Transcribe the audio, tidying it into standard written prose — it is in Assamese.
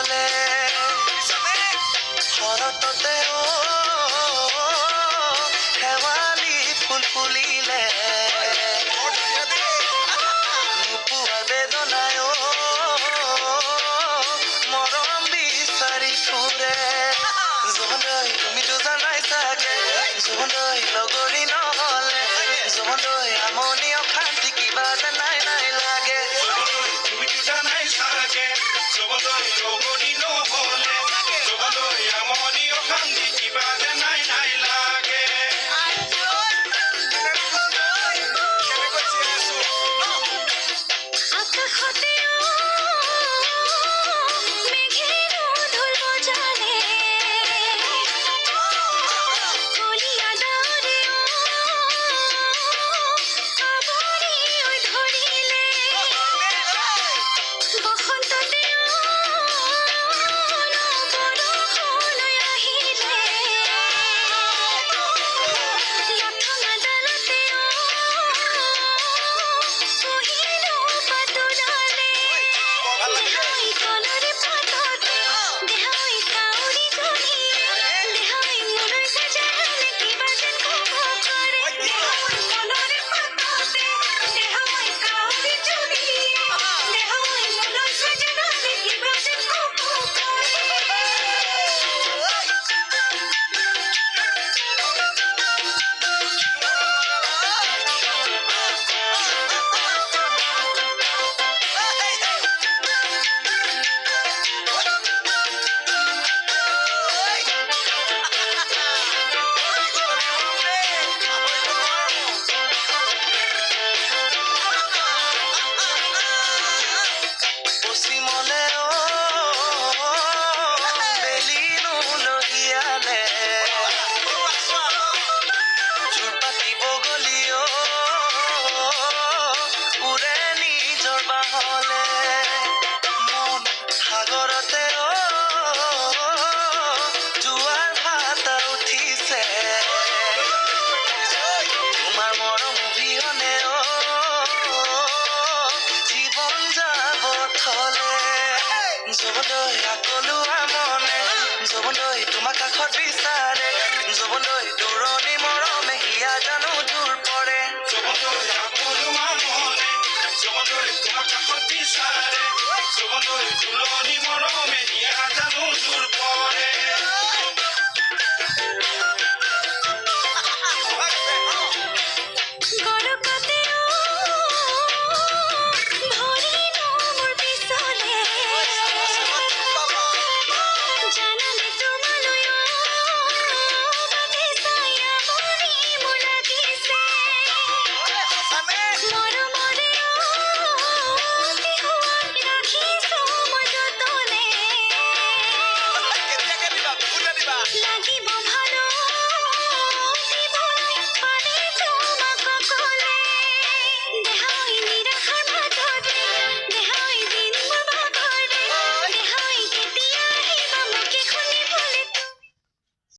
হলে শৰততে শেৱালি ফুল ফুলিলে নোপোৱা বেদনায় মৰম বিচাৰি ফুৰে জীৱনলৈ তুমিতো জানাই চাগে জীৱনলৈ লগৰী নহলে জীৱনলৈ আমনি অশান্তি কিবা যে নাই নাই লাগে তুমিতো জানাই চাগে জীৱনলৈ লগৰী নহলে জীৱনলৈ আমনি অশান্তি কিবা যে নাই নাই লাগে আকাশতে মেঘেৰ ঢোল বজালে কলীয়া ডাৱৰে আৱৰি ধৰিলে বসন্ততে বৰষুণলৈ আহিলে লঠঙা ডালতে পহিলো পাতোলালে দেহাই কলৰে পাততে দেহাই কাউৰী জনী দেহাই মোলৈ সজালে কিবা যেন ক'ব কৰে দেহাই কলৰে পাততে দেহাই কাউৰী জনী দেহাই মোলৈ সজালে কিবা যেন ক'ব পশ্চিমলে বেলিনো লগিয়ালে জোৰ পাতিব গলি উৰে নিজৰ বাহলে মন সাগৰতে জোৱাৰ ভাটা উঠিছে তোমাৰ মৰম অবিহনে জীৱন যাব থলে যবলৈ আকলোৱা মনে যবলৈ তোমাক কাষত বিচাৰে যবলৈ দূৰণি মৰমে হিয়া জানো দূৰ পৰে জীৱনলৈ আকলোৱা মনে জীৱনলৈ তোমাক কাষত বিচাৰে জীৱনলৈ ফুলনি মৰমে হিয়া জানো দূৰ পৰে গৰকতে ভৰিলো মোৰ পিছলে জানানে তোমালৈ বাটে চাই আমনি মোৰ লাগিছে মৰমৰে বিহুৱান ৰাখিছো মই যতনে লাগিব